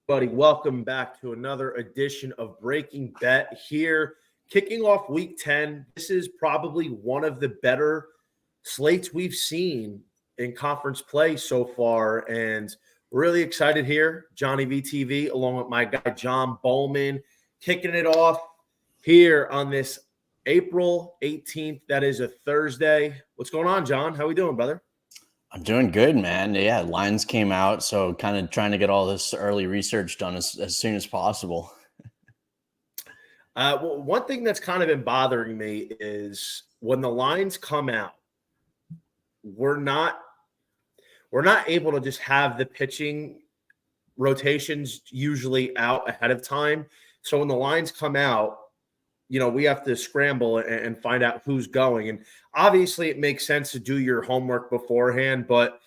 Buddy, welcome back to another edition of Breaking Bet here. Kicking off week 10. This is probably one of the better slates we've seen in conference play so far. And we're really excited here. JohnnyVTV, along with my guy, John Bollman, kicking it off here on this April 18th. That is a Thursday. What's going on, John? How we doing, brother? I'm doing good, man. Yeah, lines came out, so kind of trying to get all this early research done as soon as possible. Well, one thing that's kind of been bothering me is when the lines come out, we're not able to just have the pitching rotations usually out ahead of time. So when the lines come out, we have to scramble and find out who's going. And obviously it makes sense to do your homework beforehand, but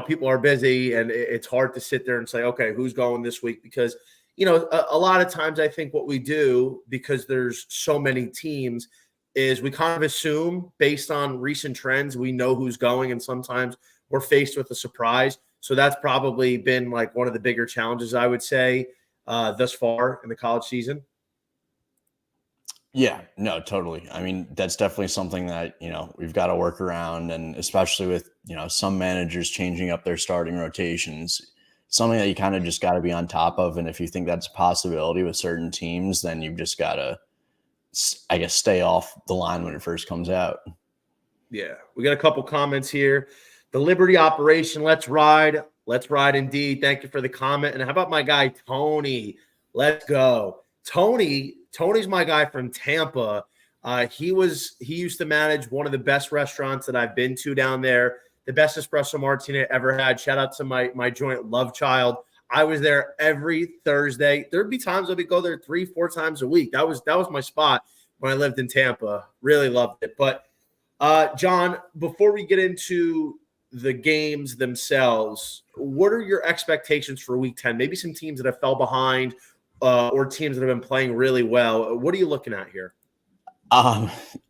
people are busy and it's hard to sit there and say, okay, who's going this week? Because, a lot of times I think what we do, because there's so many teams, is we kind of assume based on recent trends, we know who's going. And sometimes we're faced with a surprise. So that's probably been like one of the bigger challenges, I would say, thus far in the college season. Yeah, no, totally. I mean, that's definitely something that, we've got to work around. And especially with, some managers changing up their starting rotations, something that you kind of just got to be on top of. And if you think that's a possibility with certain teams, then you've just got to, I guess, stay off the line when it first comes out. Yeah, we got a couple comments here. The Liberty operation, let's ride. Let's ride indeed. Thank you for the comment. And how about my guy, Tony? Let's go. Tony's my guy from Tampa. He used to manage one of the best restaurants that I've been to down there. The best espresso martini I ever had. Shout out to my joint Love Child. I was there every Thursday. There'd be times I would go there 3-4 times a week. That was my spot when I lived in Tampa. Really loved it. But John, before we get into the games themselves, what are your expectations for week 10? Maybe some teams that have fell behind, or teams that have been playing really well. What are you looking at here?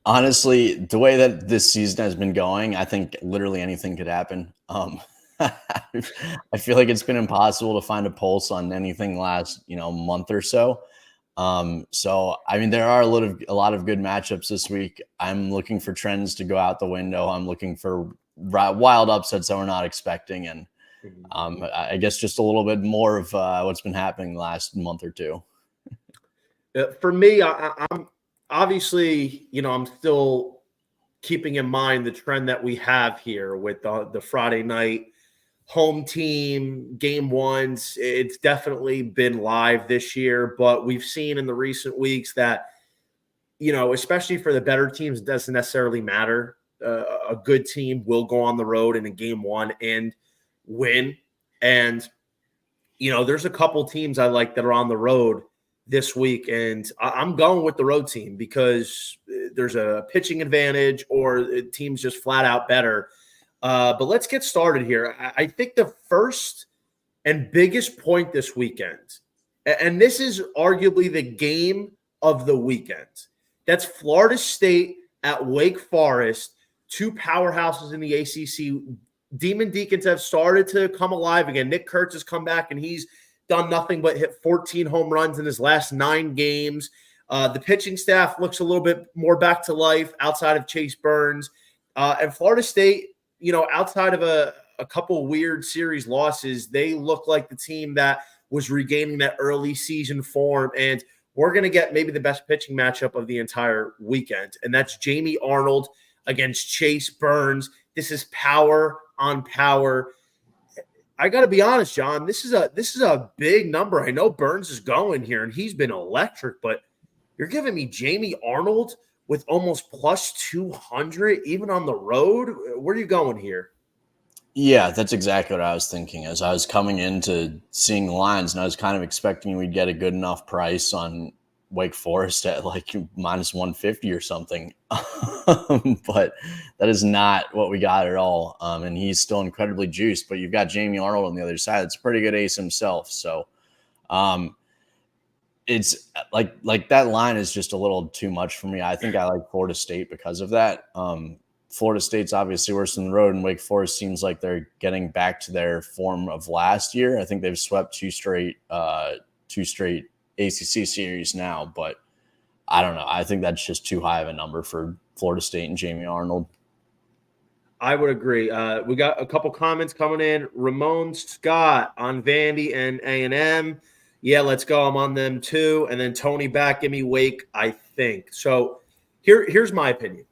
Honestly, the way that this season has been going, I think literally anything could happen. I feel like it's been impossible to find a pulse on anything last, month or so. So, I mean, there are a lot of good matchups this week. I'm looking for trends to go out the window. I'm looking for wild upsets that we're not expecting. And I guess just a little bit more of what's been happening the last month or two. For me, I'm obviously, I'm still keeping in mind the trend that we have here with the Friday night home team game ones. It's definitely been live this year, but we've seen in the recent weeks that, especially for the better teams, it doesn't necessarily matter. A good team will go on the road in a game one and win. And, there's a couple teams I like that are on the road this week, and I'm going with the road team because there's a pitching advantage or the team's just flat out better. But let's get started here. I think the first and biggest point this weekend, and this is arguably the game of the weekend, that's Florida State at Wake Forest, two powerhouses in the ACC. Demon Deacons have started to come alive again. Nick Kurtz has come back, and he's done nothing but hit 14 home runs in his last 9 games. The pitching staff looks a little bit more back to life outside of Chase Burns. And Florida State, outside of a couple weird series losses, they look like the team that was regaining that early season form. And we're going to get maybe the best pitching matchup of the entire weekend, and that's Jamie Arnold against Chase Burns. This is power on power. I got to be honest, John, this is a big number. I know Burns is going here, and he's been electric, but you're giving me Jamie Arnold with almost plus 200, even on the road. Where are you going here? Yeah, that's exactly what I was thinking as I was coming into seeing the lines, and I was kind of expecting we'd get a good enough price on Wake Forest at like minus 150 or something. But that is not what we got at all. And he's still incredibly juiced, but you've got Jamie Arnold on the other side. It's a pretty good ace himself. So it's like that line is just a little too much for me. I think I like Florida State because of that. Florida State's obviously worse than the road, and Wake Forest seems like they're getting back to their form of last year. I think they've swept two straight ACC series now, but I don't know. I think that's just too high of a number for Florida State and Jamie Arnold. I would agree. We got a couple comments coming in. Ramon Scott on Vandy and A&M. Yeah, let's go. I'm on them too. And then Tony back, give me Wake, I think. So here's my opinion.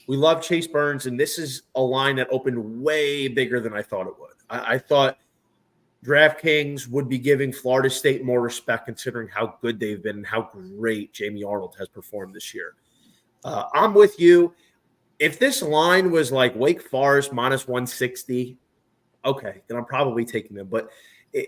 We love Chase Burns, and this is a line that opened way bigger than I thought it would. I thought DraftKings would be giving Florida State more respect considering how good they've been and how great Jamie Arnold has performed this year. I'm with you. If this line was like Wake Forest minus 160, okay, then I'm probably taking them. But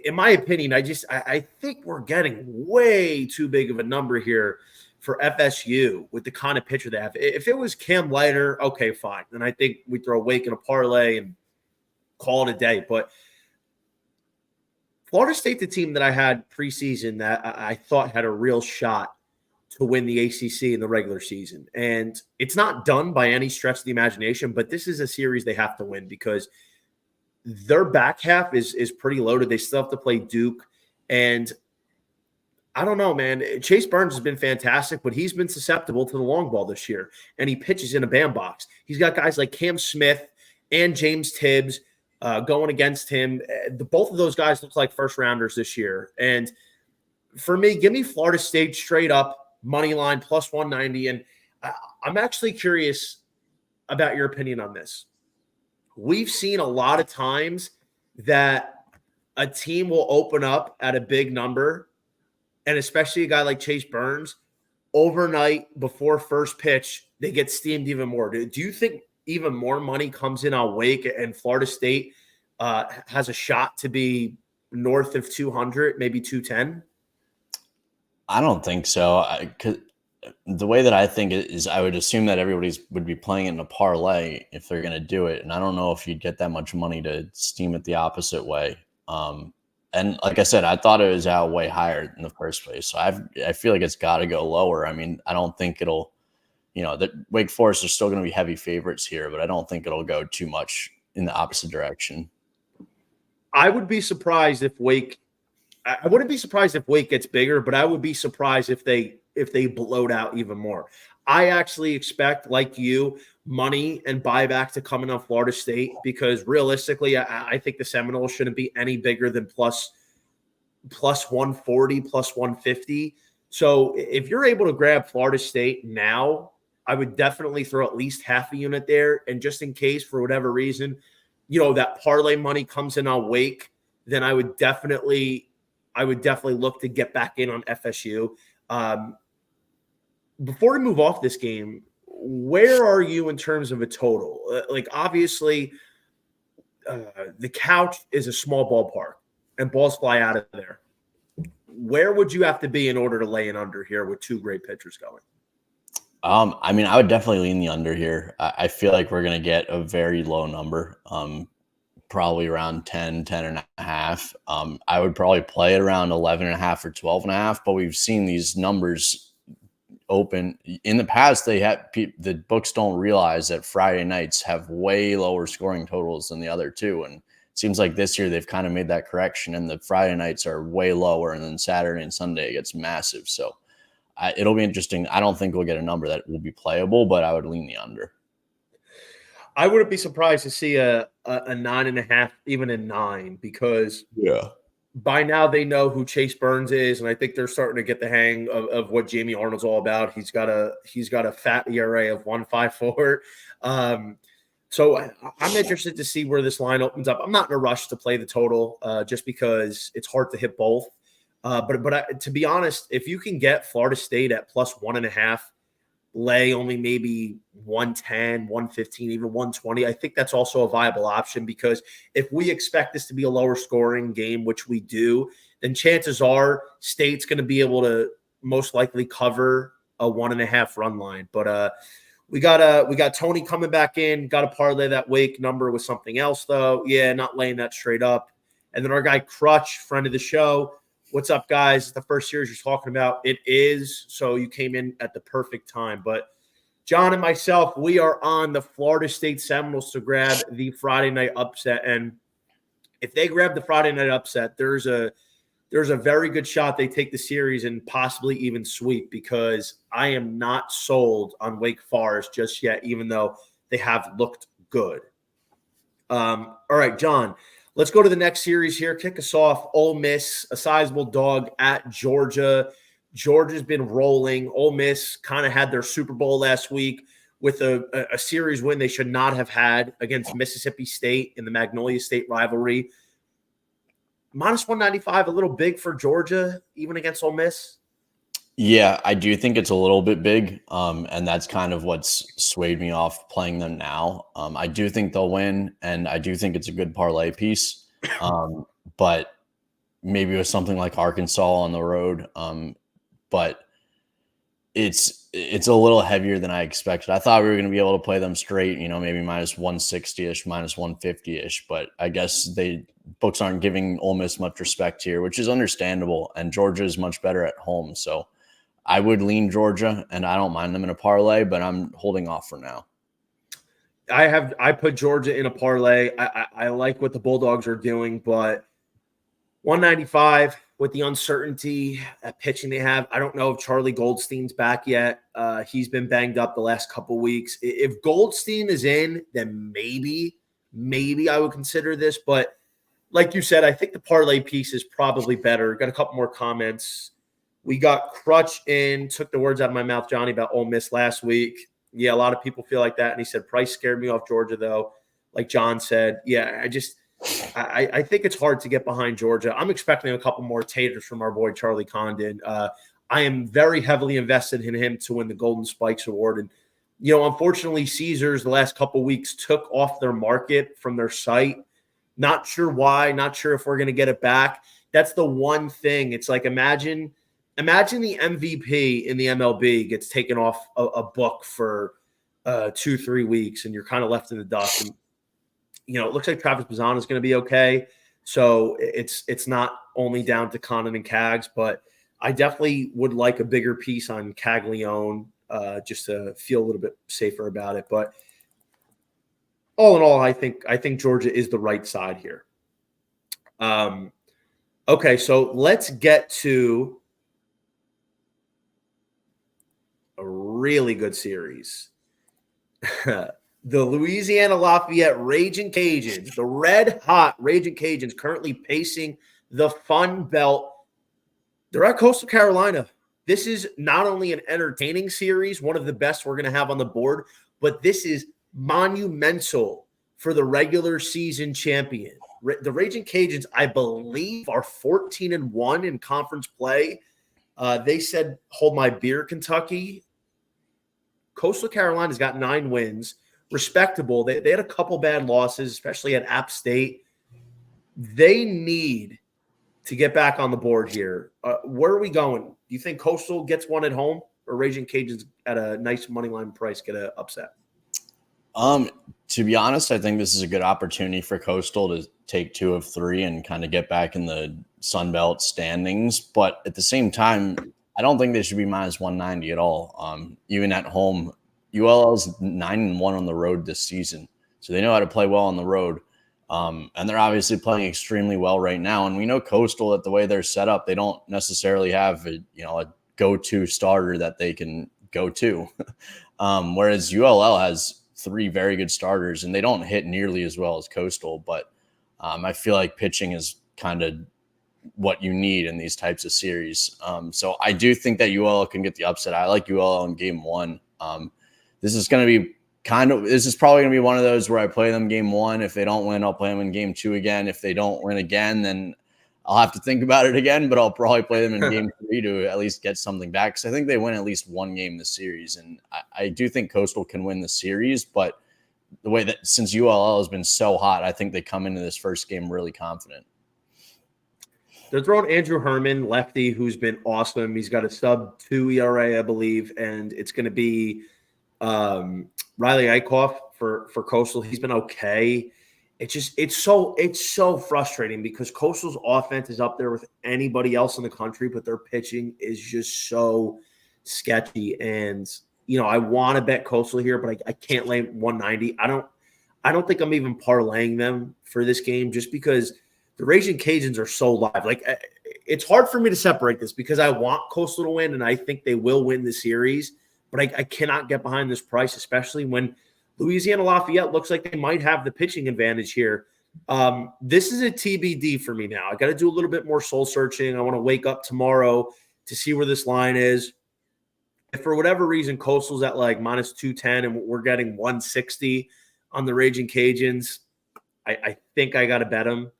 in my opinion, I think we're getting way too big of a number here for FSU with the kind of pitcher they have. If it was Cam Leiter, okay, fine. Then I think we throw Wake in a parlay and call it a day. But Florida State, the team that I had preseason that I thought had a real shot to win the ACC in the regular season. And it's not done by any stretch of the imagination, but this is a series they have to win because their back half is pretty loaded. They still have to play Duke. And I don't know, man. Chase Burns has been fantastic, but he's been susceptible to the long ball this year, and he pitches in a bandbox. He's got guys like Cam Smith and James Tibbs going against him. Both of those guys look like first-rounders this year. And for me, give me Florida State straight up, money line, plus 190. And I'm actually curious about your opinion on this. We've seen a lot of times that a team will open up at a big number, and especially a guy like Chase Burns, overnight before first pitch, they get steamed even more. Do you think even more money comes in on Wake and Florida State has a shot to be north of 200, maybe 210? I don't think so. The way that I think it is, I would assume that everybody would be playing it in a parlay if they're going to do it. And I don't know if you'd get that much money to steam it the opposite way. And like I said, I thought it was out way higher in the first place. So I feel like it's got to go lower. I mean, I don't think it'll, that Wake Forest are still going to be heavy favorites here, but I don't think it'll go too much in the opposite direction. I would be surprised if Wake – I wouldn't be surprised if Wake gets bigger, but I would be surprised if they bloat out even more. I actually expect, like you, money and buyback to come in on Florida State because realistically, I think the Seminoles shouldn't be any bigger than plus 140, plus 150. So if you're able to grab Florida State now, I would definitely throw at least half a unit there. And just in case, for whatever reason, that parlay money comes in on Wake, then I would definitely look to get back in on FSU. Before we move off this game, where are you in terms of a total? Obviously, the couch is a small ballpark, and balls fly out of there. Where would you have to be in order to lay an under here with two great pitchers going? I mean, I would definitely lean the under here. I feel like we're going to get a very low number, probably around 10 and a half. I would probably play it around 11 and a half or 12 and a half, but we've seen these numbers open in the past. The books don't realize that Friday nights have way lower scoring totals than the other two. And it seems like this year they've kind of made that correction and the Friday nights are way lower. And then Saturday and Sunday it gets massive. So it'll be interesting. I don't think we'll get a number that will be playable, but I would lean the under. I wouldn't be surprised to see a 9.5, even a 9, because by now they know who Chase Burns is, and I think they're starting to get the hang of what Jamie Arnold's all about. He's got a fat ERA of 1.54. So I'm interested to see where this line opens up. I'm not in a rush to play the total just because it's hard to hit both. But to be honest, if you can get Florida State at plus 1.5, lay only maybe 110, 115, even 120, I think that's also a viable option because if we expect this to be a lower scoring game, which we do, then chances are State's going to be able to most likely cover a 1.5 run line. But we got Tony coming back in, got to parlay that Wake number with something else though. Yeah, not laying that straight up. And then our guy Crutch, friend of the show. What's up, guys? The first series you're talking about. It is. So you came in at the perfect time. But John and myself, we are on the Florida State Seminoles to grab the Friday night upset. And if they grab the Friday night upset, there's a very good shot they take the series and possibly even sweep, because I am not sold on Wake Forest just yet, even though they have looked good. All right, John, let's go to the next series here. Kick us off. Ole Miss, a sizable dog at Georgia. Georgia's been rolling. Ole Miss kind of had their Super Bowl last week with a series win they should not have had against Mississippi State in the Magnolia State rivalry. Minus 195, a little big for Georgia, even against Ole Miss. Yeah, I do think it's a little bit big, and that's kind of what's swayed me off playing them now. I do think they'll win, and I do think it's a good parlay piece, but maybe with something like Arkansas on the road, but it's a little heavier than I expected. I thought we were going to be able to play them straight, maybe minus 160-ish, minus 150-ish, but I guess books aren't giving Ole Miss much respect here, which is understandable, and Georgia is much better at home, so I would lean Georgia, and I don't mind them in a parlay, but I'm holding off for now. I put Georgia in a parlay. I like what the Bulldogs are doing, but 195 with the uncertainty at pitching they have. I don't know if Charlie Goldstein's back yet. He's been banged up the last couple weeks. If Goldstein is in, then maybe I would consider this. But like you said, I think the parlay piece is probably better. Got a couple more comments. We got Crutch in, took the words out of my mouth, Johnny, about Ole Miss last week. Yeah, a lot of people feel like that. And he said, Price scared me off Georgia, though. Like John said, yeah, I think it's hard to get behind Georgia. I'm expecting a couple more taters from our boy Charlie Condon. I am very heavily invested in him to win the Golden Spikes Award. And, unfortunately, Caesars the last couple weeks took off their market from their site. Not sure why. Not sure if we're going to get it back. That's the one thing. It's like imagine the MVP in the MLB gets taken off a book for 2-3 weeks, and you're kind of left in the dust. And it looks like Travis Bazan is going to be okay. So it's not only down to Condon and Cags, but I definitely would like a bigger piece on Caglione just to feel a little bit safer about it. But all in all, I think Georgia is the right side here. Okay, so let's get to a really good series. The Louisiana Lafayette Raging Cajuns, the red-hot Raging Cajuns currently pacing the Fun Belt. They're at Coastal Carolina. This is not only an entertaining series, one of the best we're going to have on the board, but this is monumental for the regular season champion. The Raging Cajuns, I believe, are 14-1 in conference play. They said, hold my beer, Kentucky. Coastal Carolina's got 9 wins. Respectable. They had a couple bad losses, especially at App State. They need to get back on the board here. Where are we going? Do you think Coastal gets one at home, or Raging Cajuns at a nice money line price get an upset? To be honest, I think this is a good opportunity for Coastal to take 2 of 3 and kind of get back in the Sun Belt standings. But at the same time, I don't think they should be minus 190 at all. Even at home, ULL's 9-1 on the road this season, so they know how to play well on the road. And they're obviously playing extremely well right now. And we know Coastal, at the way they're set up, they don't necessarily have a go-to starter that they can go to. Whereas ULL has 3 very good starters, and they don't hit nearly as well as Coastal. But I feel like pitching is kind of what you need in these types of series. So I do think that ULL can get the upset. I like ULL in game 1. This is probably going to be one of those where I play them game 1. If they don't win, I'll play them in game 2 again. If they don't win again, then I'll have to think about it again, but I'll probably play them in game 3 to at least get something back. Because I think they win at least one game this series. And I do think Coastal can win the series, but the way that since ULL has been so hot, I think they come into this first game really confident. They're throwing Andrew Herman, lefty, who's been awesome. He's got a sub-2 ERA, I believe, and it's going to be Riley Eichhoff for Coastal. He's been okay. It's so frustrating because Coastal's offense is up there with anybody else in the country, but their pitching is just so sketchy. And I want to bet Coastal here, but I can't lay 190. I don't think I'm even parlaying them for this game just because the Raging Cajuns are so live. Like, it's hard for me to separate this because I want Coastal to win, and I think they will win the series, but I cannot get behind this price, especially when Louisiana Lafayette looks like they might have the pitching advantage here. This is a TBD for me now. I got to do a little bit more soul searching. I want to wake up tomorrow to see where this line is. If for whatever reason Coastal's at like minus 210 and we're getting 160 on the Raging Cajuns, I think I got to bet them.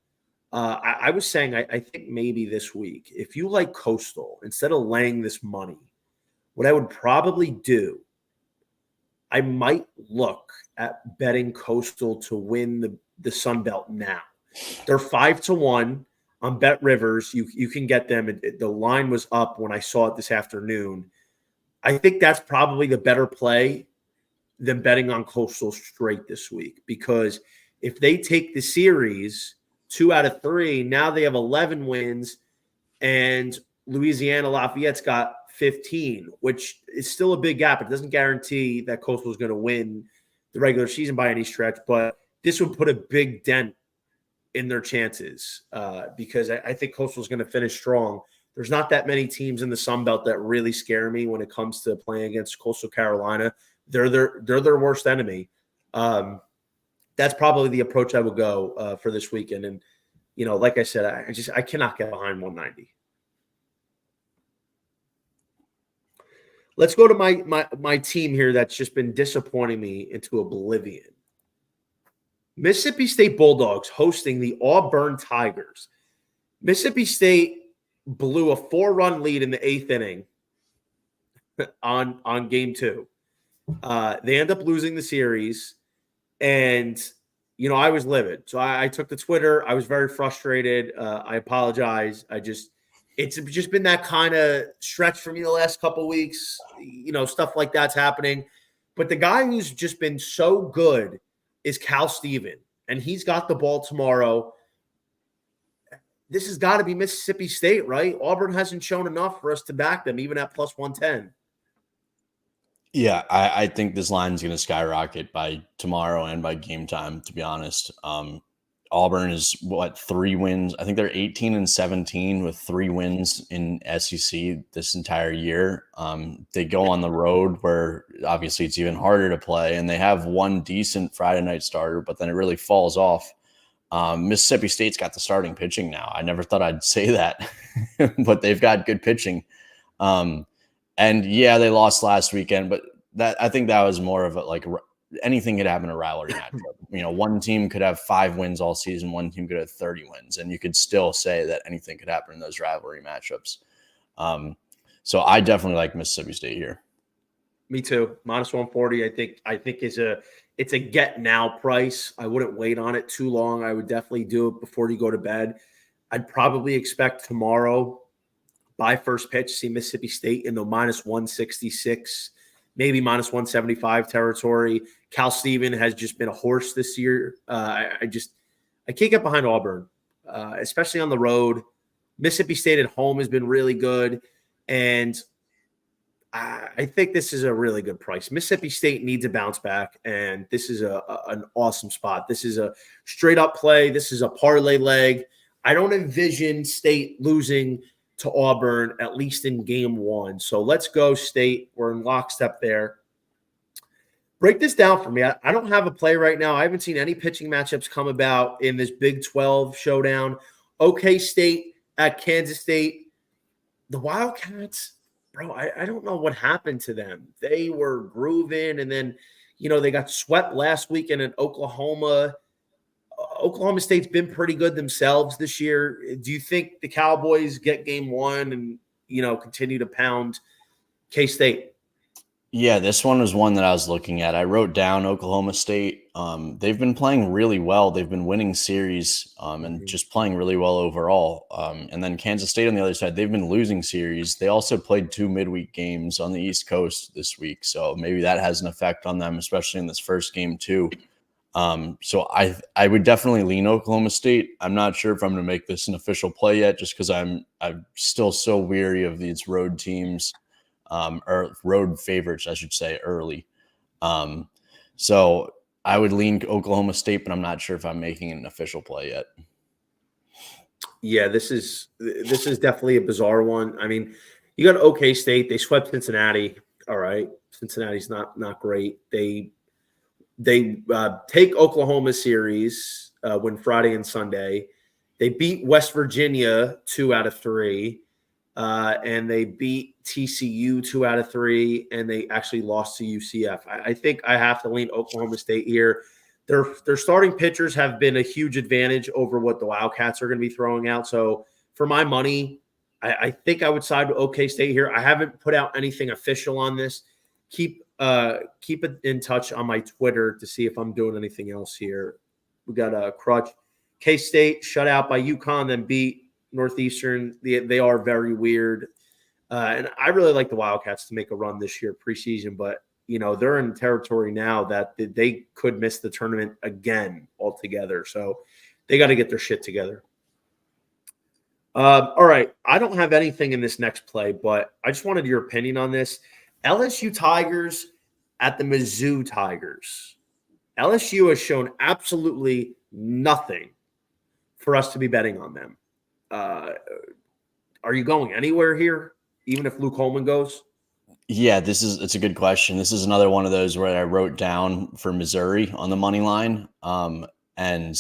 I was saying I think maybe this week, if you like Coastal, instead of laying this money, what I would probably do, I might look at betting Coastal to win the Sun Belt now. They're 5-1 on Bet Rivers. You can get them. The line was up when I saw it this afternoon. I think that's probably the better play than betting on Coastal straight this week, because if they take the series 2 out of 3, now they have 11 wins, and Louisiana Lafayette's got 15, which is still a big gap. It doesn't guarantee that Coastal is going to win the regular season by any stretch, but this would put a big dent in their chances because I think Coastal is going to finish strong. There's not that many teams in the Sun Belt that really scare me when it comes to playing against Coastal Carolina. They're their worst enemy. That's probably the approach I would go for this weekend. And, like I said, I cannot get behind 190. Let's go to my team here that's just been disappointing me into oblivion. Mississippi State Bulldogs hosting the Auburn Tigers. Mississippi State blew a 4-run lead in the 8th inning on game 2. They end up losing the series, and I was livid. So I took to Twitter. I was very frustrated. I apologize. It's just been that kind of stretch for me the last couple of weeks. Stuff like that's happening. But the guy who's just been so good is Cal Steven, and he's got the ball tomorrow. This has got to be Mississippi State, right? Auburn hasn't shown enough for us to back them, even at plus 110. Yeah, I think this line is going to skyrocket by tomorrow and by game time, to be honest. Auburn is 3 wins? I think they're 18-17 with 3 wins in SEC this entire year. They go on the road where obviously it's even harder to play, and they have one decent Friday night starter, but then it really falls off. Mississippi State's got the starting pitching now. I never thought I'd say that, but they've got good pitching. And yeah, they lost last weekend, but I think that was more of anything could happen in a rivalry matchup. One team could have 5 wins all season, one team could have 30 wins, and you could still say that anything could happen in those rivalry matchups. So I definitely like Mississippi State here. Me too. Minus 140, I think it's a get now price. I wouldn't wait on it too long. I would definitely do it before you go to bed. I'd probably expect tomorrow by first pitch, see Mississippi State in the minus 166, maybe minus 175 territory. Cal Steven has just been a horse this year. I can't get behind Auburn, especially on the road. Mississippi State at home has been really good, and I think this is a really good price. Mississippi State needs a bounce back, and this is an awesome spot. This is a straight up play. This is a parlay leg. I don't envision State losing to Auburn, at least in game 1. So let's go State. We're in lockstep there. Break this down for me. I don't have a play right now. I haven't seen any pitching matchups come about in this Big 12 showdown. OK State at Kansas State. The Wildcats, bro, I don't know what happened to them. They were grooving, and then, they got swept last weekend in Oklahoma. Oklahoma State's been pretty good themselves this year. Do you think the Cowboys get game 1 and, continue to pound K-State? Yeah, this one was one that I was looking at. I wrote down Oklahoma State. They've been playing really well. They've been winning series and just playing really well overall. And then Kansas State on the other side, they've been losing series. They also played 2 midweek games on the East Coast this week. So maybe that has an effect on them, especially in this first game too. So I would definitely lean Oklahoma State. I'm not sure if I'm going to make this an official play yet, just because I'm still so weary of these road teams. or road favorites, I should say, early. So I would lean Oklahoma State, but I'm not sure if I'm making an official play yet. Yeah, this is definitely a bizarre one. I mean, you got OK State. They swept Cincinnati. All right, Cincinnati's not great. They take Oklahoma series, win Friday and Sunday. They beat West Virginia 2 out of 3, and they beat TCU 2 out of 3, and they actually lost to UCF. I think I have to lean Oklahoma State here. Their starting pitchers have been a huge advantage over what the Wildcats are going to be throwing out. So for my money, I think I would side with OK State here. I haven't put out anything official on this. Keep it in touch on my Twitter to see if I'm doing anything else here. We got a Crutch. K-State shut out by UConn, then beat Northeastern. They are very weird. And I really like the Wildcats to make a run this year preseason, but they're in territory now that they could miss the tournament again altogether. So they got to get their shit together. All right. I don't have anything in this next play, but I just wanted your opinion on this. LSU Tigers at the Mizzou Tigers. LSU has shown absolutely nothing for us to be betting on them. Are you going anywhere here, even if Luke Holman goes? Yeah, it's a good question. This is another one of those where I wrote down for Missouri on the money line. And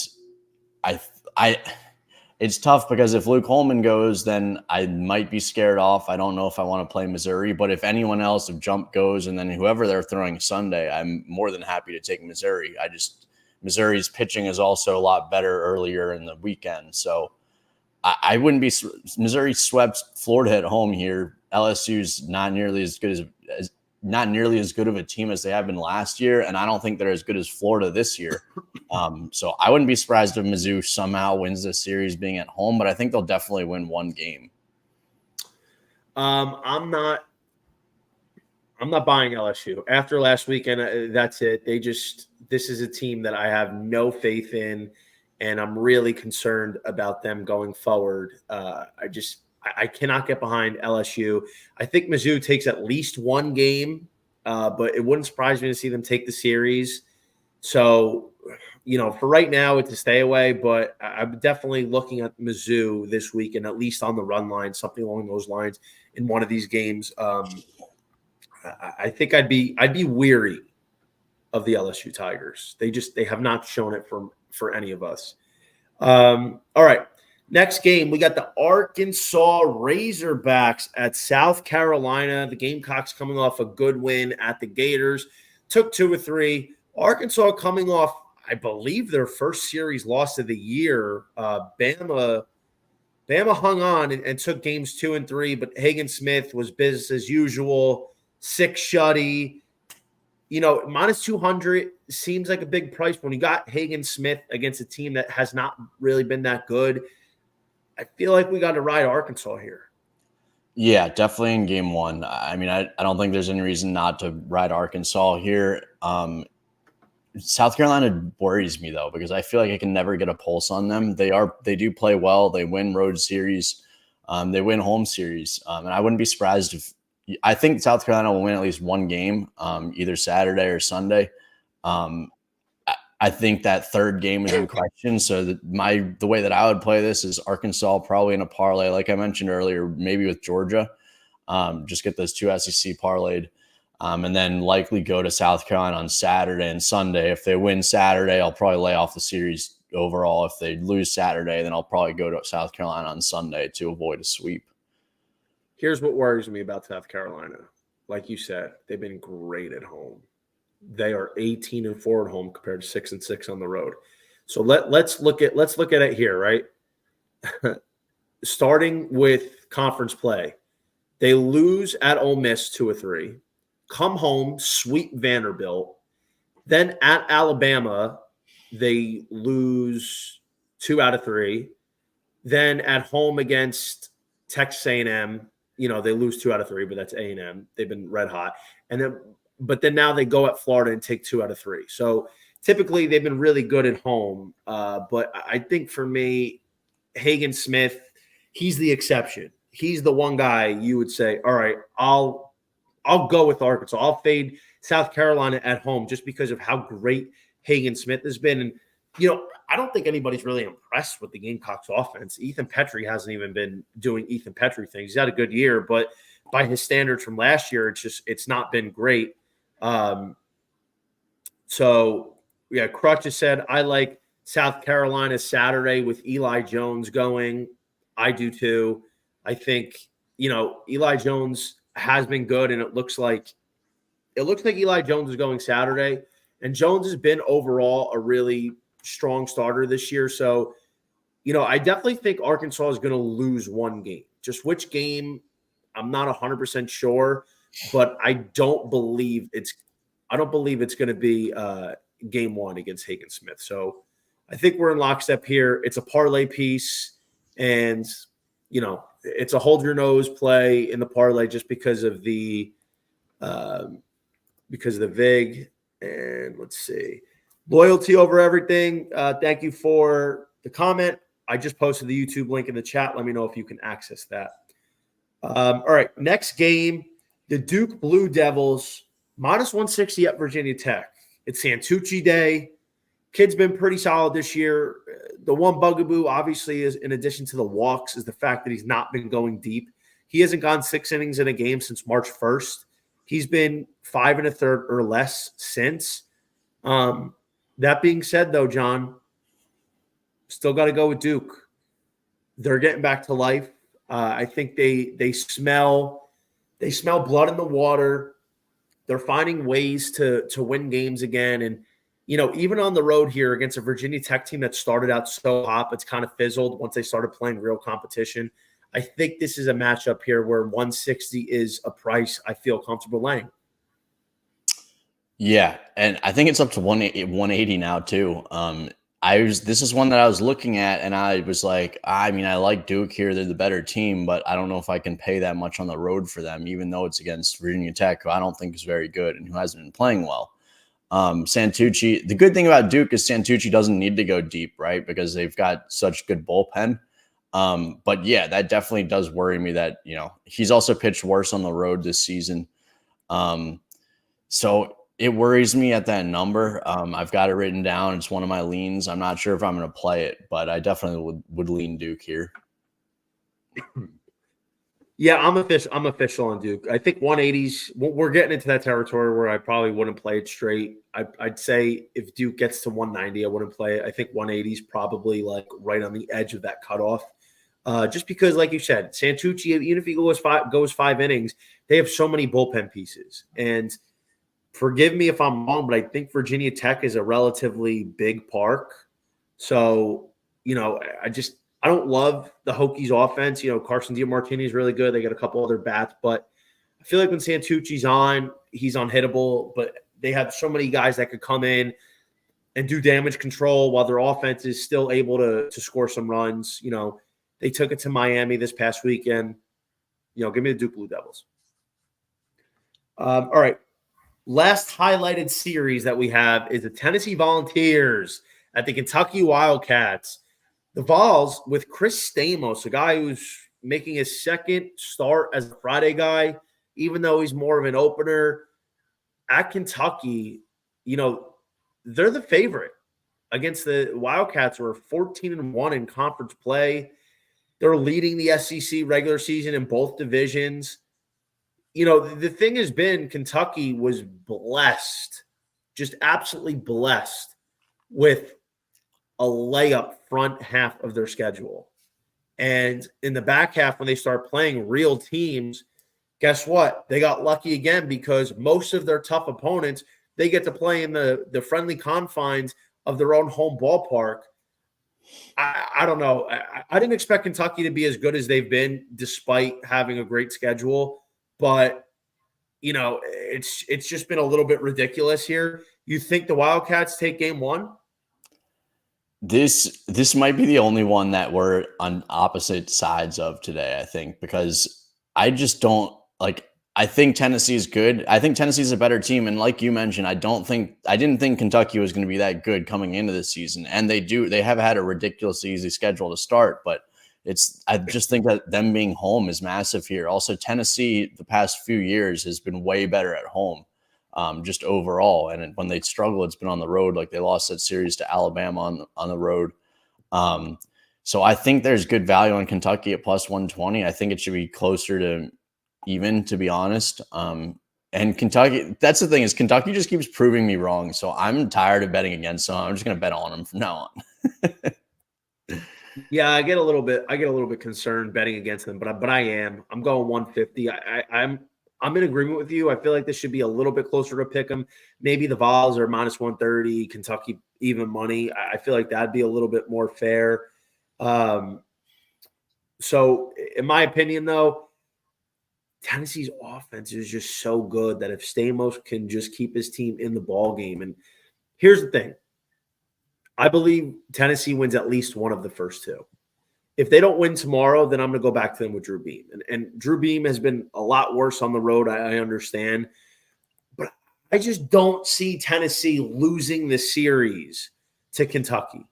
it's tough because if Luke Holman goes, then I might be scared off. I don't know if I want to play Missouri, but if anyone else, if Jump goes and then whoever they're throwing Sunday, I'm more than happy to take Missouri. Missouri's pitching is also a lot better earlier in the weekend. So I wouldn't be. Missouri swept Florida at home here. LSU's not nearly as good of a team as they have been last year, and I don't think they're as good as Florida this year. So I wouldn't be surprised if Mizzou somehow wins this series being at home, but I think they'll definitely win one game. I'm not buying LSU after last weekend. That's it. This is a team that I have no faith in, and I'm really concerned about them going forward. I cannot get behind LSU. I think Mizzou takes at least one game, but it wouldn't surprise me to see them take the series. So, for right now, it's a stay away, but I'm definitely looking at Mizzou this week and at least on the run line, something along those lines in one of these games. I think I'd be weary of the LSU Tigers. They have not shown it for any of us. All right. Next game, we got the Arkansas Razorbacks at South Carolina. The Gamecocks coming off a good win at the Gators. Took 2 or 3. Arkansas coming off, I believe, their first series loss of the year. Bama hung on and took games 2 and 3, but Hagen Smith was business as usual. 6 shutty. Minus 200 seems like a big price when you got Hagen Smith against a team that has not really been that good. I feel like we got to ride Arkansas here. Yeah, definitely in game one. I mean, I don't think there's any reason not to ride Arkansas here. South Carolina worries me though, because I feel like I can never get a pulse on them. They do play well. They win road series. They win home series. And I wouldn't be surprised if I think South Carolina will win at least one game, either Saturday or Sunday. I think that third game is in question. So the way that I would play this is Arkansas probably in a parlay, like I mentioned earlier, maybe with Georgia. Just get those 2 SEC parlayed, and then likely go to South Carolina on Saturday and Sunday. If they win Saturday, I'll probably lay off the series overall. If they lose Saturday, then I'll probably go to South Carolina on Sunday to avoid a sweep. Here's what worries me about South Carolina. Like you said, they've been great at home. They are 18-4 at home compared to 6-6 on the road. So let's look at it here, right? Starting with conference play, they lose at Ole Miss 2 or 3, come home, sweep Vanderbilt, then at Alabama they lose 2 out of 3, then at home against Texas A&M, they lose 2 out of 3, but that's A&M. They've been red hot, but then now they go at Florida and take 2 out of 3. So typically they've been really good at home. But I think for me, Hagen Smith, he's the exception. He's the one guy you would say, all right, I'll I'll go with Arkansas. I'll fade South Carolina at home just because of how great Hagen Smith has been. And, I don't think anybody's really impressed with the Gamecocks offense. Ethan Petrie hasn't even been doing Ethan Petrie things. He's had a good year, but by his standards from last year, it's not been great. So, yeah, Crutch has said, I like South Carolina Saturday with Eli Jones going. I do too. I think, Eli Jones has been good, and it looks like Eli Jones is going Saturday. And Jones has been overall a really strong starter this year. So, I definitely think Arkansas is going to lose one game. Just which game, I'm not 100% sure, but I don't believe it's going to be game one against Hagen Smith. So I think we're in lockstep here. It's a parlay piece, and it's a hold your nose play in the parlay just because of the VIG. And let's see, loyalty over everything. Thank you for the comment. I just posted the YouTube link in the chat. Let me know if you can access that. All right, next game, the Duke Blue Devils -160 at Virginia Tech. It's Santucci Day. Kid's been pretty solid this year. The one bugaboo, obviously, is in addition to the walks, is the fact that he's not been going deep. He hasn't gone 6 innings in a game since March 1st. He's been 5 1/3 or less since. That being said, though, John, still got to go with Duke. They're getting back to life. I think they smell blood in the water. They're finding ways to win games again. And, even on the road here against a Virginia Tech team that started out so hot, it's kind of fizzled once they started playing real competition. I think this is a matchup here where 160 is a price I feel comfortable laying. Yeah, and I think it's up to 180 now too. This is one that I was looking at, and I was like, I like Duke here. They're the better team, but I don't know if I can pay that much on the road for them, even though it's against Virginia Tech, who I don't think is very good and who hasn't been playing well. Santucci, the good thing about Duke is Santucci doesn't need to go deep, right? Because they've got such good bullpen. But yeah, that definitely does worry me that, he's also pitched worse on the road this season. So it worries me at that number. I've got it written down. It's one of my leans. I'm not sure if I'm going to play it, but I definitely would lean Duke here. Yeah, I'm official on Duke. I think 180s, we're getting into that territory where I probably wouldn't play it straight. I'd say if Duke gets to 190, I wouldn't play it. I think 180 is probably like right on the edge of that cutoff. Just because, like you said, Santucci, even if he goes 5 innings, they have so many bullpen pieces. And forgive me if I'm wrong, but I think Virginia Tech is a relatively big park. So, I don't love the Hokies offense. Carson DiMartini is really good. They got a couple other bats, but I feel like when Santucci's on, he's unhittable. But they have so many guys that could come in and do damage control while their offense is still able to score some runs. They took it to Miami this past weekend. Give me the Duke Blue Devils. All right. Last highlighted series that we have is the Tennessee Volunteers at the Kentucky Wildcats. The Vols with Chris Stamos, a guy who's making his second start as a Friday guy, even though he's more of an opener at Kentucky. They're the favorite against the Wildcats, who are 14-1 in conference play. They're leading the SEC regular season in both divisions. The thing has been Kentucky was blessed, just absolutely blessed with a layup front half of their schedule. And in the back half, when they start playing real teams, guess what? They got lucky again because most of their tough opponents, they get to play in the friendly confines of their own home ballpark. I don't know. I didn't expect Kentucky to be as good as they've been despite having a great schedule. But, it's just been a little bit ridiculous here. You think the Wildcats take game one? This might be the only one that we're on opposite sides of today, I think, because I just don't like. I think Tennessee is good. I think Tennessee's a better team, and like you mentioned, I didn't think Kentucky was going to be that good coming into this season, and they have had a ridiculously easy schedule to start. But I just think that them being home is massive here. Also, Tennessee the past few years has been way better at home, just overall. And when they struggle, it's been on the road. Like they lost that series to Alabama on the road. So I think there's good value on Kentucky at plus 120. I think it should be closer to even, to be honest. And Kentucky, that's the thing, is Kentucky just keeps proving me wrong. So I'm tired of betting against them. I'm just going to bet on them from now on. Yeah, I get a little bit concerned betting against them, but I'm going 150. I'm in agreement with you. I feel like this should be a little bit closer to pick 'em. Maybe the Vols are minus 130, Kentucky even money. I feel like that'd be a little bit more fair. So in my opinion, though, Tennessee's offense is just so good that if Stamos can just keep his team in the ball game, and here's the thing. I believe Tennessee wins at least one of the first two. If they don't win tomorrow, then I'm going to go back to them with Drew Beam. And Drew Beam has been a lot worse on the road, I understand. But I just don't see Tennessee losing the series to Kentucky.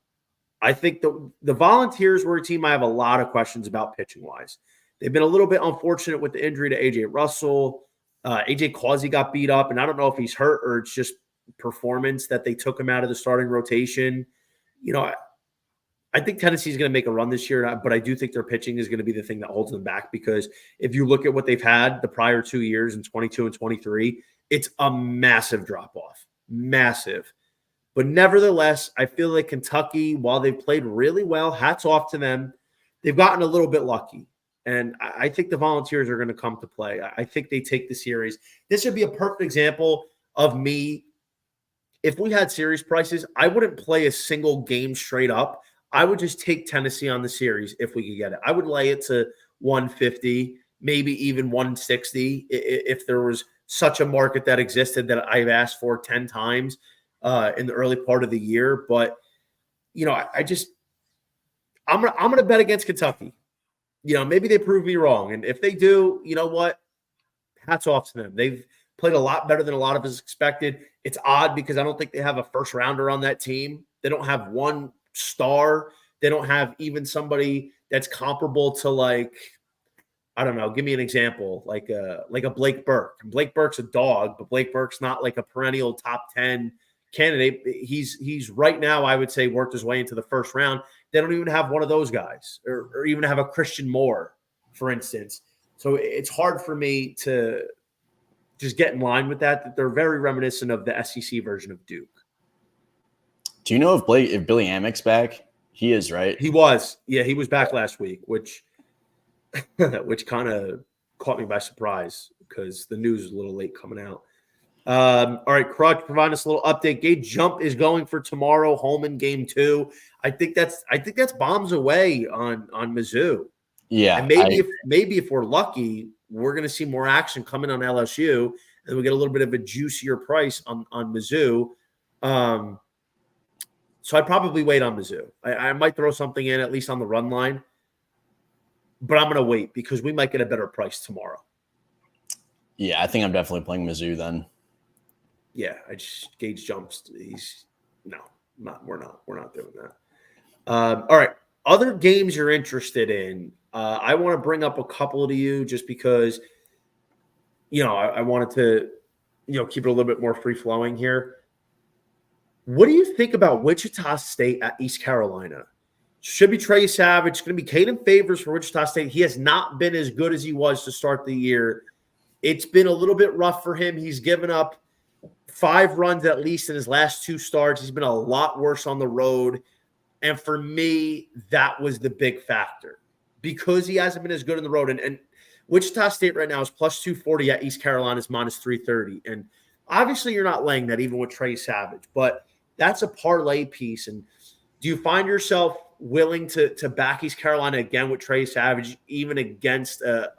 I think the Volunteers were a team I have a lot of questions about pitching-wise. They've been a little bit unfortunate with the injury to A.J. Russell. A.J. Causey got beat up, and I don't know if he's hurt or it's just performance that they took him out of the starting rotation. I think Tennessee is going to make a run this year, but I do think their pitching is going to be the thing that holds them back, because if you look at what they've had the prior 2 years in 22 and 23, it's a massive drop-off. Massive. But nevertheless, I feel like Kentucky, while they've played really well, hats off to them, they've gotten a little bit lucky. And I think the Volunteers are going to come to play. I think they take the series. This would be a perfect example of me. If we had series prices, I wouldn't play a single game straight up. I would just take Tennessee on the series if we could get it. I would lay it to 150, maybe even 160 if there was such a market that existed that I've asked for 10 times in the early part of the year. But, I'm gonna bet against Kentucky. Maybe they prove me wrong. And if they do, you know what? Hats off to them. They've played a lot better than a lot of us expected. It's odd because I don't think they have a first rounder on that team. They don't have one star. They don't have even somebody that's comparable to, like, I don't know, give me an example, like a Blake Burke. And Blake Burke's a dog, but Blake Burke's not like a perennial top 10 candidate. He's right now, I would say, worked his way into the first round. They don't even have one of those guys, or even have a Christian Moore, for instance. So it's hard for me to just get in line with that they're very reminiscent of the SEC version of Duke. Do you know if Billy Hammock's back? He is, right? He was. Yeah, he was back last week, which kind of caught me by surprise because the news is a little late coming out. All right, Crutch, provide us a little update. Gage Jump is going for tomorrow, home in game 2. I think that's bombs away on Mizzou. Yeah. And maybe if we're lucky, we're going to see more action coming on LSU, and we get a little bit of a juicier price on Mizzou. So I'd probably wait on Mizzou. I might throw something in, at least on the run line, but I'm going to wait because we might get a better price tomorrow. Yeah, I think I'm definitely playing Mizzou then. Yeah, Gage Jumps. We're not doing that. All right. Other games you're interested in. I want to bring up a couple to you just because, I wanted to, keep it a little bit more free flowing here. What do you think about Wichita State at East Carolina? Should be Trey Savage. It's going to be Caden Favors for Wichita State. He has not been as good as he was to start the year. It's been a little bit rough for him. He's given up 5 runs at least in his last 2 starts. He's been a lot worse on the road. And for me, that was the big factor because he hasn't been as good on the road. And Wichita State right now is plus 240 at East Carolina's minus 330. And obviously you're not laying that even with Trey Savage, but that's a parlay piece. And do you find yourself willing to back East Carolina again with Trey Savage, even against a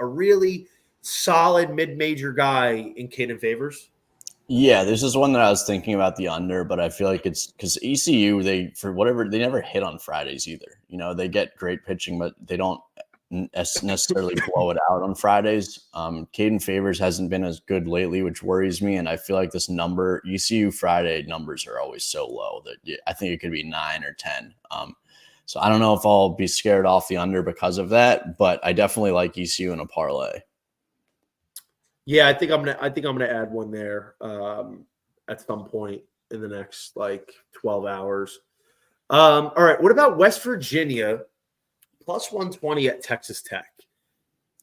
really solid mid-major guy in Caden Favors? Yeah, this is one that I was thinking about the under, but I feel like it's because ECU, they never hit on Fridays either. They get great pitching, but they don't necessarily blow it out on Fridays. Caden Favors hasn't been as good lately, which worries me. And I feel like this number, ECU Friday numbers are always so low that I think it could be 9 or 10. So I don't know if I'll be scared off the under because of that, but I definitely like ECU in a parlay. Yeah, I think I'm gonna add one there at some point in the next 12 hours. All right, what about West Virginia plus 120 at Texas Tech?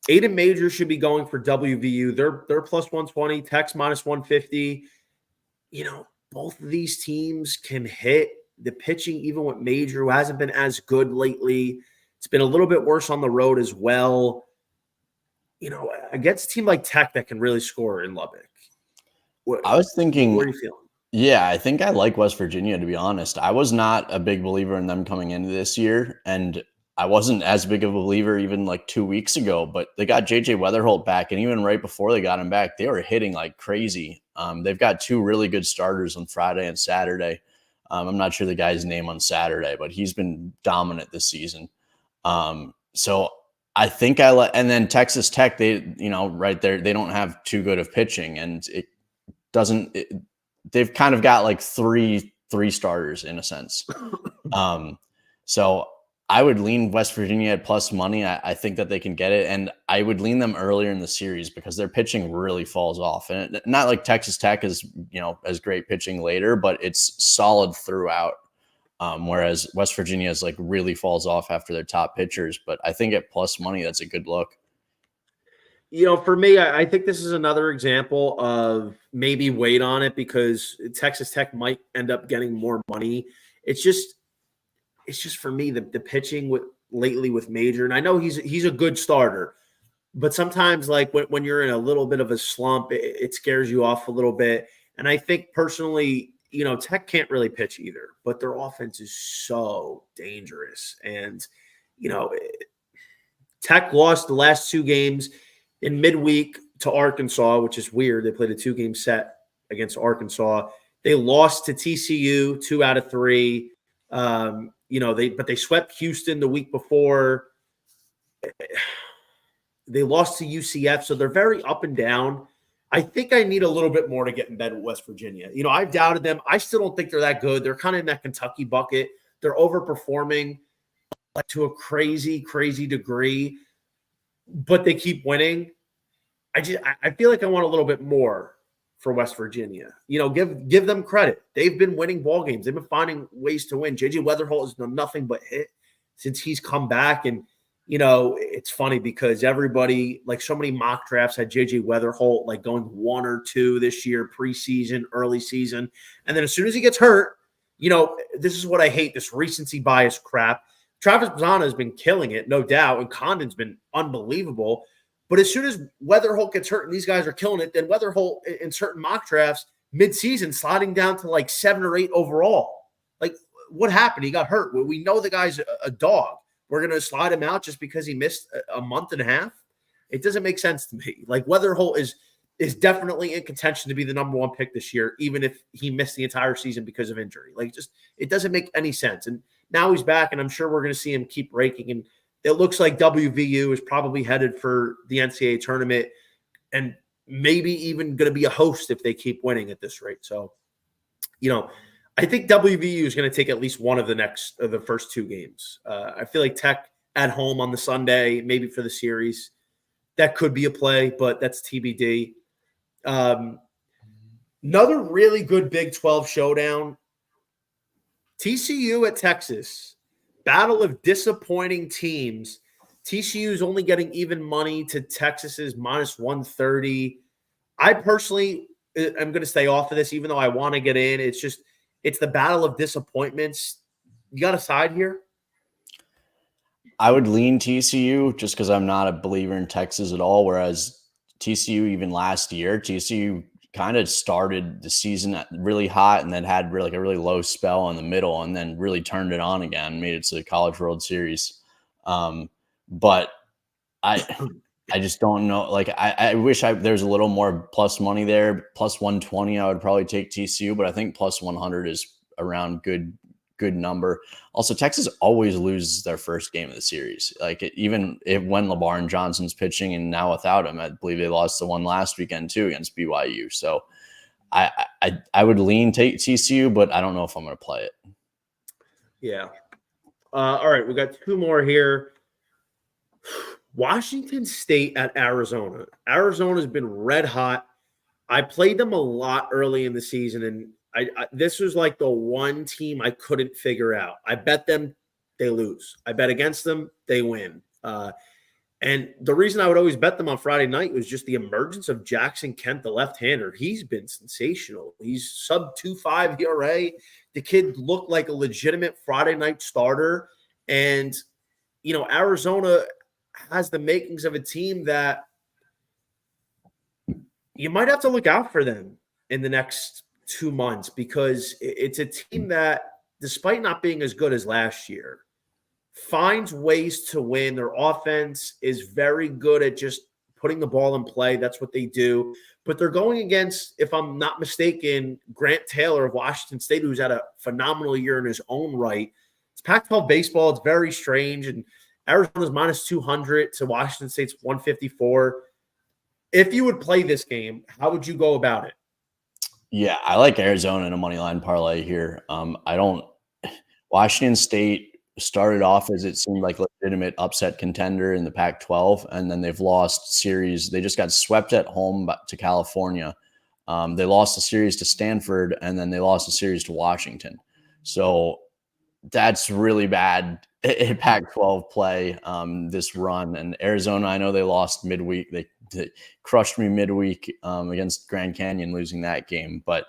Aiden Major should be going for WVU. They're plus 120. Tech's minus 150. Both of these teams can hit. The pitching, even with Major, who hasn't been as good lately, it's been a little bit worse on the road as well. Against a team like Tech that can really score in Lubbock. I was thinking, what are you feeling? Yeah, I think I like West Virginia, to be honest. I was not a big believer in them coming into this year, and I wasn't as big of a believer even 2 weeks ago, but they got JJ Weatherholt back, and even right before they got him back, they were hitting like crazy. They've got two really good starters on Friday and Saturday. I'm not sure the guy's name on Saturday, but he's been dominant this season. So I think and then Texas Tech, right there, they don't have too good of pitching, and they've kind of got three starters in a sense. So I would lean West Virginia at plus money. I think that they can get it, and I would lean them earlier in the series because their pitching really falls off. And not like Texas Tech is as great pitching later, but it's solid throughout. Whereas West Virginia is really falls off after their top pitchers. But I think at plus money, that's a good look. For me, I think this is another example of maybe wait on it because Texas Tech might end up getting more money. It's just for me the pitching lately with Major, and I know he's a good starter, but sometimes when you're in a little bit of a slump, it scares you off a little bit. And I think personally, Tech can't really pitch either, but their offense is so dangerous. And Tech lost the last two games in midweek to Arkansas, which is weird. They played a 2-game set against Arkansas. They lost to TCU 2 out of 3. But they swept Houston the week before. They lost to UCF, so they're very up and down. I think I need a little bit more to get in bed with West Virginia. I've doubted them. I still don't think they're that good. They're kind of in that Kentucky bucket. They're overperforming to a crazy, crazy degree, but they keep winning. I feel like I want a little bit more for West Virginia. Give them credit. They've been winning ball games. They've been finding ways to win. JJ Weatherholt has done nothing but hit since he's come back. And, it's funny because everybody, so many mock drafts had JJ Weatherholt going 1 or 2 this year, preseason, early season. And then as soon as he gets hurt, this is what I hate, this recency bias crap. Travis Bazzana has been killing it, no doubt, and Condon's been unbelievable. But as soon as Weatherholt gets hurt and these guys are killing it, then Weatherholt in certain mock drafts midseason sliding down to 7 or 8 overall. What happened? He got hurt. Well, we know the guy's a dog. We're going to slide him out just because he missed a month and a half? It doesn't make sense to me. Weatherholt is definitely in contention to be the number 1 pick this year, even if he missed the entire season because of injury. It doesn't make any sense. And now he's back, and I'm sure we're going to see him keep raking. And it looks like WVU is probably headed for the NCAA tournament and maybe even going to be a host if they keep winning at this rate. So, I think WVU is going to take at least one of the first 2 games. I feel like Tech at home on the Sunday, maybe for the series, that could be a play, but that's TBD. Another really good Big 12 showdown, TCU at Texas. Battle of disappointing teams. TCU is only getting even money to Texas's minus 130. I personally am going to stay off of this, even though I want to get in. It's the battle of disappointments. You got a side here? I would lean TCU just because I'm not a believer in Texas at all. Whereas TCU, even last year, TCU kind of started the season really hot and then had a really low spell in the middle and then really turned it on again, made it to the College World Series. But I just don't know. I wish there's a little more plus money there. Plus 120, I would probably take TCU, but I think plus 100 is around good number. Also, Texas always loses their first game of the series. Even when LeBaron Johnson's pitching and now without him, I believe they lost the one last weekend too against BYU. So I would lean take TCU, but I don't know if I'm going to play it. Yeah. All right, we got two more here. Washington State at Arizona. Arizona's been red hot. I played them a lot early in the season, and this was like the one team I couldn't figure out. I bet them, they lose. I bet against them, they win. And the reason I would always bet them on Friday night was just the emergence of Jackson Kent, the left-hander. He's been sensational. He's sub 2.5 ERA. The kid looked like a legitimate Friday night starter. And, Arizona has the makings of a team that you might have to look out for them in the next 2 months, because it's a team that, despite not being as good as last year, finds ways to win. Their offense is very good at just putting the ball in play. That's what they do. But they're going against, if I'm not mistaken, Grant Taylor of Washington State, who's had a phenomenal year in his own right. It's Pac-12 baseball. It's very strange. And Arizona's minus 200 to Washington State's 154. If you would play this game, how would you go about it? Yeah, I like Arizona in a money line parlay here. Washington State started off as it seemed like a legitimate upset contender in the Pac-12, and then they've lost series. They just got swept at home to California. They lost the series to Stanford, and then they lost the series to Washington. So that's really bad in Pac-12 play, this run. And Arizona, I know they lost midweek. They crushed me midweek against Grand Canyon, losing that game. But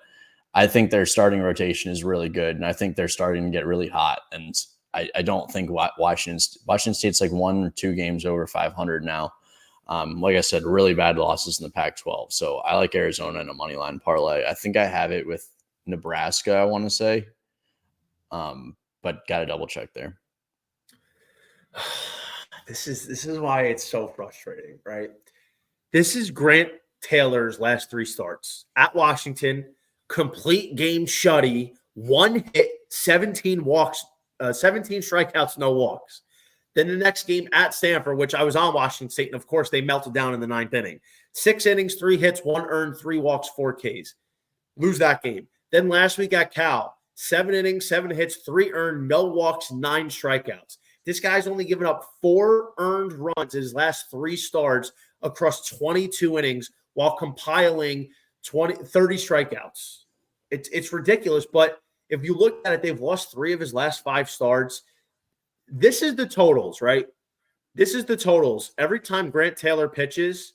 I think their starting rotation is really good, and I think they're starting to get really hot. And I don't think Washington State's like 1 or 2 games over 500 now. Like I said, really bad losses in the Pac-12. So I like Arizona in a money line parlay. I think I have it with Nebraska, I want to say. But got to double check there. This is why it's so frustrating, right? This is Grant Taylor's last 3 starts at Washington. Complete game shutty, 1 hit, 17 walks, 17 strikeouts, no walks. Then the next game at Stanford, which I was on Washington State, and of course they melted down in the 9th inning. 6 innings, 3 hits, 1 earned, 3 walks, 4 Ks. Lose that game. Then last week at Cal, 7 innings, 7 hits, 3 earned, no walks, 9 strikeouts. This guy's only given up 4 earned runs in his last 3 starts across 22 innings while compiling 30 strikeouts. It's ridiculous, but if you look at it, they've lost 3 of his last 5 starts. This is the totals, right? This is the totals. Every time Grant Taylor pitches,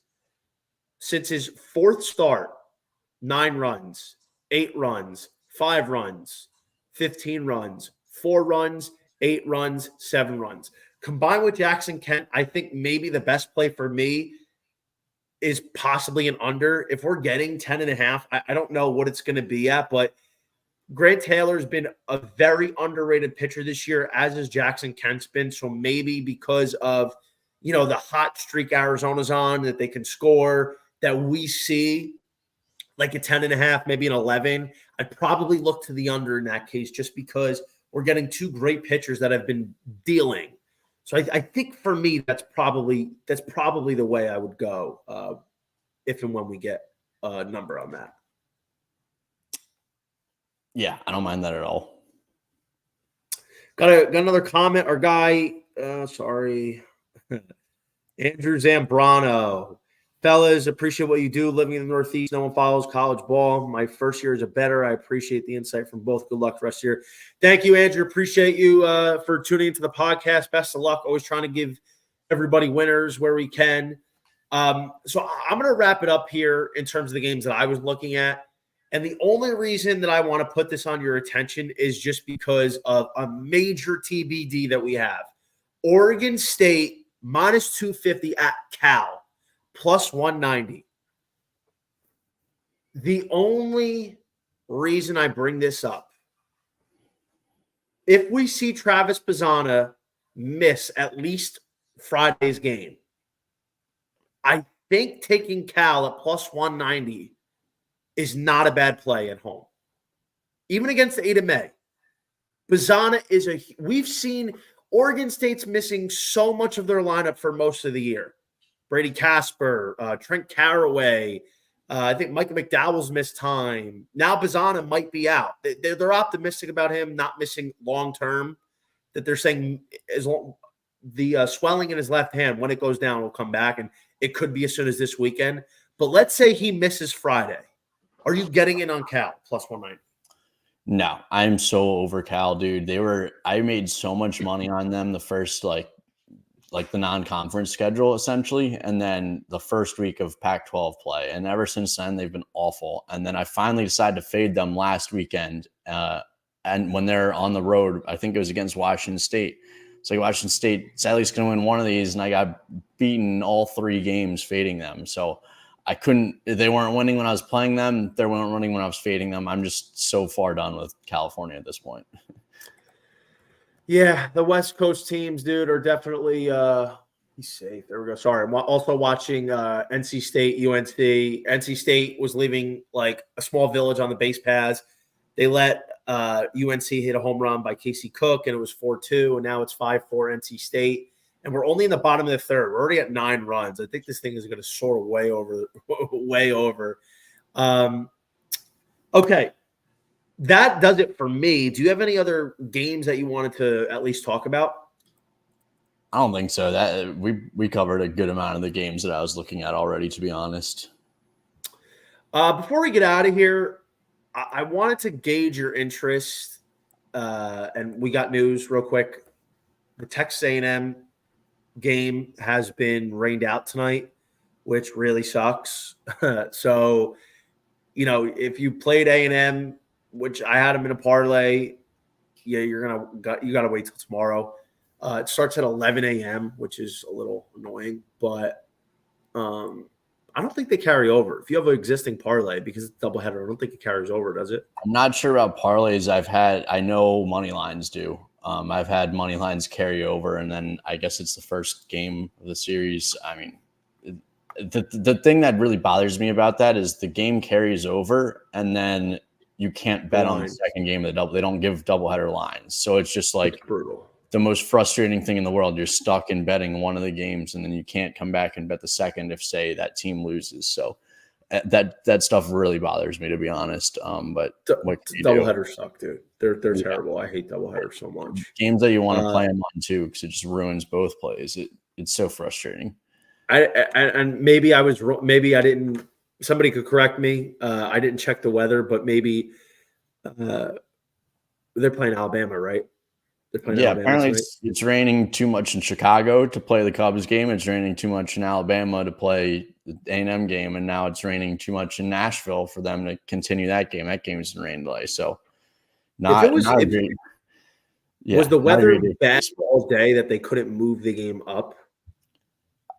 since his 4th start, 9 runs, 8 runs, 5 runs, 15 runs, 4 runs, 8 runs, 7 runs. Combined with Jackson Kent, I think maybe the best play for me is possibly an under. If we're getting 10.5, I don't know what it's going to be at, but Grant Taylor's been a very underrated pitcher this year, as is Jackson Kent's been. So maybe because of, the hot streak Arizona's on, that they can score, that we see like a 10.5, maybe an 11. I'd probably look to the under in that case, just because we're getting 2 great pitchers that have been dealing. So I think for me, that's probably the way I would go if and when we get a number on that. Yeah, I don't mind that at all. Got another comment. Our guy, Andrew Zambrano. Fellas, appreciate what you do living in the Northeast. No one follows college ball. My first year as a bettor. I appreciate the insight from both. Good luck the rest of the year. Thank you, Andrew. Appreciate you for tuning into the podcast. Best of luck. Always trying to give everybody winners where we can. So I'm going to wrap it up here in terms of the games that I was looking at. And the only reason that I want to put this on your attention is just because of a major TBD that we have. Oregon State minus 250 at Cal, plus 190. The only reason I bring this up, if we see Travis Bazzana miss at least Friday's game, I think taking Cal at plus 190 is not a bad play at home. Even against the 8 of May. Bazzana we've seen Oregon State's missing so much of their lineup for most of the year. Brady Casper, Trent Caraway, I think Micah McDowell's missed time. Now Bazzana might be out. They're optimistic about him not missing long-term. that they're saying as long the swelling in his left hand, when it goes down, will come back, and it could be as soon as this weekend. But let's say he misses Friday. Are you getting in on Cal plus 190? No, I'm so over Cal, dude. I made so much money on them the first like the non-conference schedule essentially, and then the first week of Pac-12 play. And ever since then, they've been awful. And then I finally decided to fade them last weekend. And when they're on the road, I think it was against Washington State. It's like Washington State sadly is going to win one of these, and I got beaten all 3 games fading them. So I couldn't. They weren't winning when I was playing them. They weren't winning when I was fading them. I'm just so far done with California at this point. Yeah, the West Coast teams, dude, are definitely he's safe. There we go. Sorry. I'm also watching NC State, UNC. NC State was leaving like a small village on the base paths. They let UNC hit a home run by Casey Cook, and it was 4-2, and now it's 5-4 NC State. And we're only in the bottom of the third. We're already at 9 runs. I think this thing is going to soar way over, way over. Okay. That does it for me. Do you have any other games that you wanted to at least talk about? I don't think so. That we covered a good amount of the games that I was looking at already, to be honest. Before we get out of here, I wanted to gauge your interest, and we got news real quick. The Texas A&M game has been rained out tonight, which really sucks. So, if you played A&M, which I had them in a parlay, yeah, you got to wait till tomorrow. It starts at 11 a.m., which is a little annoying, but I don't think they carry over. If you have an existing parlay, because it's doubleheader, I don't think it carries over, does it? I'm not sure about parlays. I know money lines do. I've had money lines carry over, and then I guess it's the first game of the series. I mean, the thing that really bothers me about that is the game carries over, and then you can't bet on the second game of the double. They don't give doubleheader lines, so it's just like it's brutal. The most frustrating thing in the world. You're stuck in betting one of the games, and then you can't come back and bet the second if, say, that team loses. So that stuff really bothers me, to be honest. But doubleheaders suck, dude. They're terrible. I hate doubleheaders so much. Games that you want to play them on too, because it just ruins both plays. It's so frustrating. And maybe I was wrong. Maybe I didn't. Somebody could correct me. I didn't check the weather, but maybe they're playing Alabama, right? Apparently it's raining too much in Chicago to play the Cubs game. It's raining too much in Alabama to play the A&M game, and now it's raining too much in Nashville for them to continue that game. That game is in rain delay, so was the weather bad all day that they couldn't move the game up?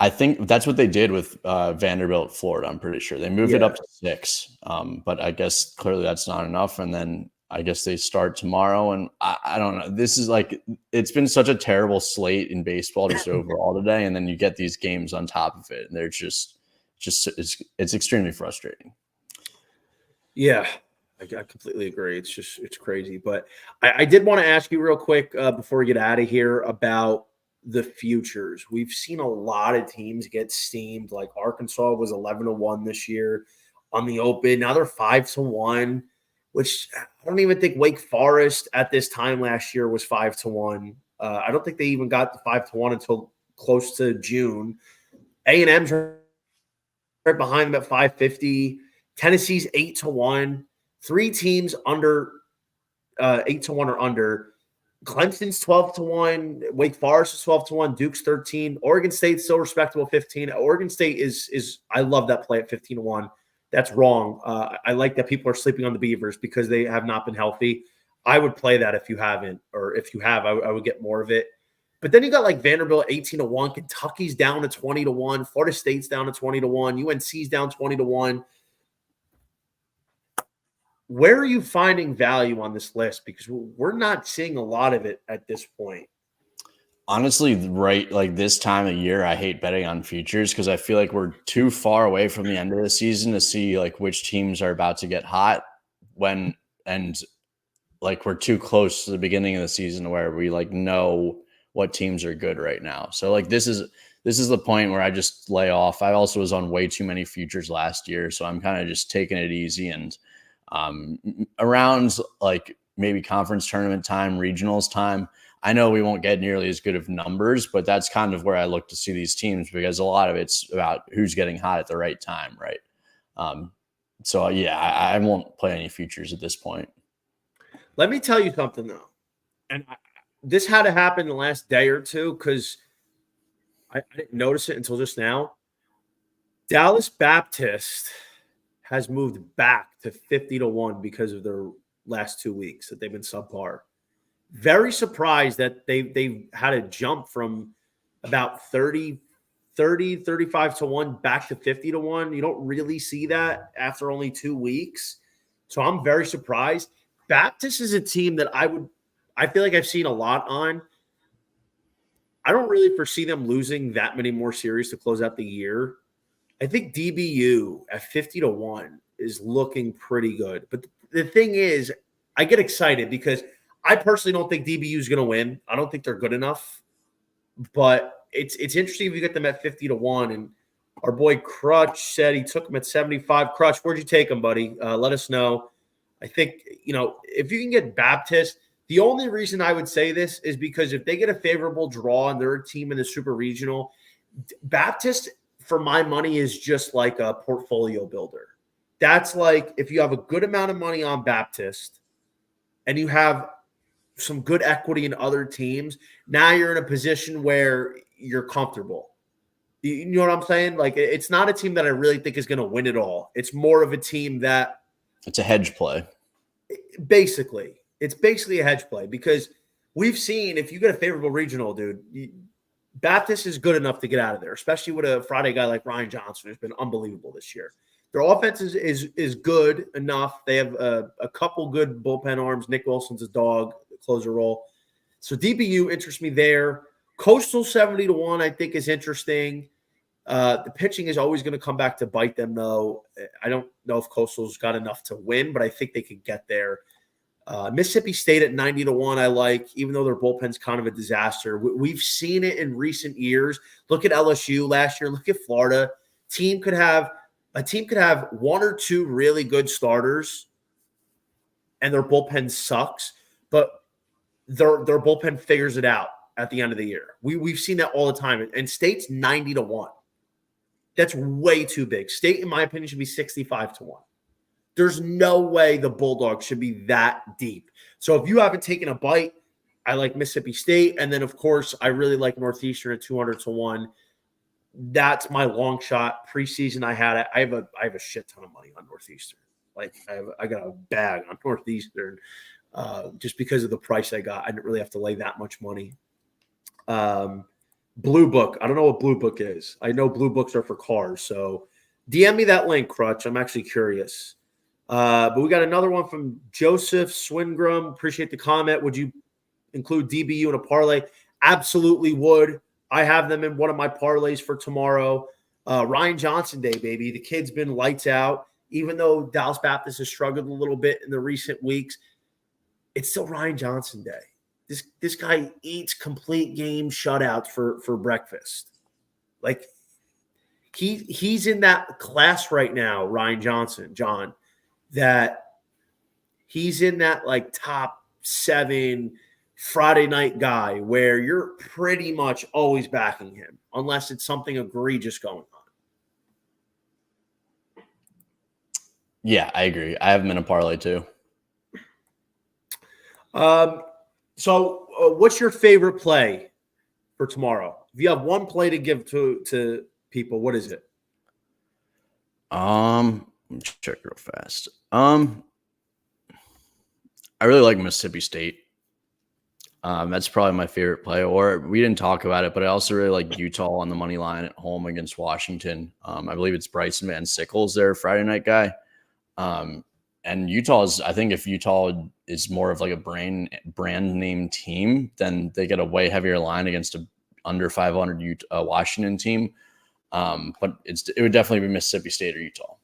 I think that's what they did with Vanderbilt, Florida. I'm pretty sure they moved it up to 6, but I guess clearly that's not enough. And then I guess they start tomorrow, and I don't know. This is like, it's been such a terrible slate in baseball just overall today, and then you get these games on top of it, and they're just it's extremely frustrating. Yeah, I completely agree. It's crazy. But I did want to ask you real quick before we get out of here about the futures. We've seen a lot of teams get steamed. Like Arkansas was 11-1 this year on the open. Now they're 5-1. Which I don't even think Wake Forest at this time last year was 5-1. I don't think they even got the 5-1 until close to June. A&M's right behind them at 550. Tennessee's 8-1. 3 teams under 8-1 or under. Clemson's 12-1. Wake Forest is 12-1. Duke's 13. Oregon State's still respectable 15. Oregon State is I love that play at 15-1. That's wrong. I like that people are sleeping on the Beavers because they have not been healthy. I would play that if you haven't, or if you have, I would get more of it. But then you got like Vanderbilt 18-1, Kentucky's down to 20-1, Florida State's down to 20-1, UNC's down 20-1. Where are you finding value on this list? Because we're not seeing a lot of it at this point. Honestly, right, like this time of year, I hate betting on futures because I feel like we're too far away from the end of the season to see like which teams are about to get hot and like we're too close to the beginning of the season where we like know what teams are good right now. So like this is the point where I just lay off. I also was on way too many futures last year, so I'm kind of just taking it easy, and around like maybe conference tournament time, regionals time, I know we won't get nearly as good of numbers, but that's kind of where I look to see these teams because a lot of it's about who's getting hot at the right time, right? So, yeah, I won't play any futures at this point. Let me tell you something, though. And this had to happen the last day or two because I didn't notice it until just now. Dallas Baptist has moved back to 50-1 because of their last 2 weeks that they've been subpar. Very surprised that they've had a jump from about 35-1 back to 50-1. You don't really see that after only 2 weeks. So I'm very surprised. Baptist is a team that I feel like I've seen a lot on. I don't really foresee them losing that many more series to close out the year. I think DBU at 50-1 is looking pretty good. But the thing is, I get excited because I personally don't think DBU is going to win. I don't think they're good enough. But it's interesting if you get them at 50-1. And our boy Crutch said he took them at 75. Crutch, where'd you take them, buddy? Let us know. I think, if you can get Baptist, the only reason I would say this is because if they get a favorable draw and they're a team in the Super Regional, Baptist, for my money, is just like a portfolio builder. That's like if you have a good amount of money on Baptist and you have some good equity in other teams, now you're in a position where you're comfortable. You know what I'm saying? Like, it's not a team that I really think is going to win it all. It's more of a team that it's a hedge play. Basically, it's basically a hedge play because we've seen if you get a favorable regional, dude, Baptist is good enough to get out of there, especially with a Friday guy like Ryan Johnson, who's been unbelievable this year. Their offense is good enough. They have a couple good bullpen arms. Nick Wilson's a dog, closer role. So DBU interests me there. Coastal 70-1, I think, is interesting. The pitching is always going to come back to bite them, though. I don't know if Coastal's got enough to win, but I think they could get there. Mississippi State at 90-1, I like, even though their bullpen's kind of a disaster. We've seen it in recent years. Look at LSU last year. Look at Florida. A team could have one or two really good starters, and their bullpen sucks, but their bullpen figures it out at the end of the year. We've seen that all the time. And State's 90-1. That's way too big. State, in my opinion, should be 65-1. There's no way the Bulldogs should be that deep. So if you haven't taken a bite, I like Mississippi State. And then, of course, I really like Northeastern at 200-1. That's my long shot. Preseason, I have a shit ton of money on Northeastern. Like, I got a bag on Northeastern just because of the price I got. I didn't really have to lay that much money. Blue Book. I don't know what Blue Book is. I know Blue Books are for cars. So DM me that link, Crutch. I'm actually curious. But we got another one from Joseph Swingram. Appreciate the comment. Would you include DBU in a parlay? Absolutely would. I have them in one of my parlays for tomorrow. Ryan Johnson Day, baby. The kid's been lights out. Even though Dallas Baptist has struggled a little bit in the recent weeks, it's still Ryan Johnson Day. This guy eats complete game shutouts for breakfast. Like, he's in that class right now, Ryan Johnson, John, that he's in that like top 7 Friday night guy where you're pretty much always backing him unless it's something egregious going on. Yeah, I agree. I have him in a parlay too. So what's your favorite play for tomorrow? If you have one play to give to people, what is it? Let me check real fast. I really like Mississippi State. That's probably my favorite play. Or we didn't talk about it, but I also really like Utah on the money line at home against Washington. I believe it's Bryson Van Sickles, their Friday night guy. And I think if Utah is more of like a brand name team, then they get a way heavier line against a under 500 Washington team. But it would definitely be Mississippi State or Utah.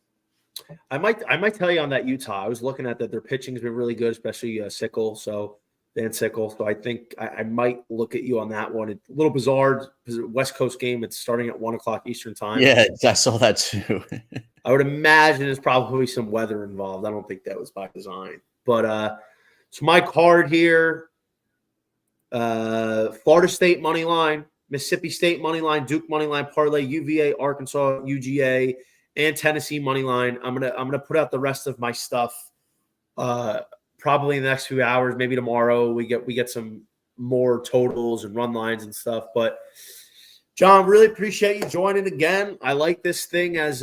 I might tell you on that Utah. I was looking at that. Their pitching has been really good, especially Sickle. So Van Sickle. So I think I might look at you on that one. It's a little bizarre because West Coast game. It's starting at 1:00 Eastern time. Yeah, I saw that too. I would imagine there's probably some weather involved. I don't think that was by design. But so my card here, Florida State money line, Mississippi State money line, Duke money line parlay, UVA, Arkansas, UGA, and Tennessee money line. I'm gonna put out the rest of my stuff probably in the next few hours, maybe tomorrow. We get some more totals and run lines and stuff. But John, really appreciate you joining again. I like this thing as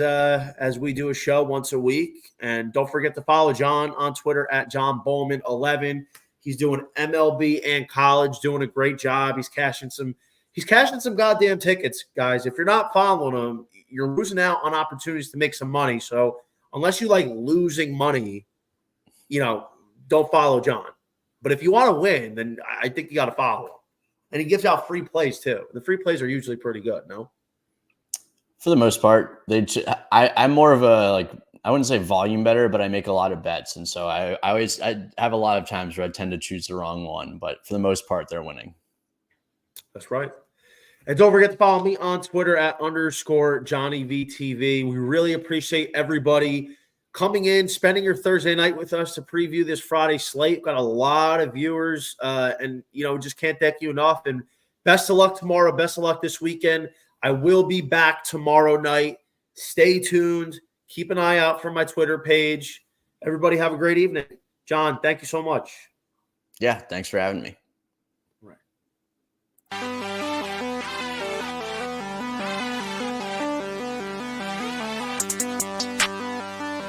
we do a show once a week. And don't forget to follow John on Twitter at John Bollman 11. He's doing MLB and college, doing a great job. He's cashing some goddamn tickets, guys. If you're not following him, you're losing out on opportunities to make some money. So unless you like losing money, don't follow John. But if you want to win, then I think you got to follow him. And he gives out free plays too. The free plays are usually pretty good, no? For the most part, I'm more of a I wouldn't say volume better, but I make a lot of bets, and so I have a lot of times where I tend to choose the wrong one. But for the most part, they're winning. That's right. And don't forget to follow me on Twitter at _JohnnyVTV. We really appreciate everybody coming in, spending your Thursday night with us to preview this Friday slate. We've got a lot of viewers, and just can't thank you enough. And best of luck tomorrow. Best of luck this weekend. I will be back tomorrow night. Stay tuned. Keep an eye out for my Twitter page. Everybody have a great evening. John, thank you so much. Yeah, thanks for having me. Right.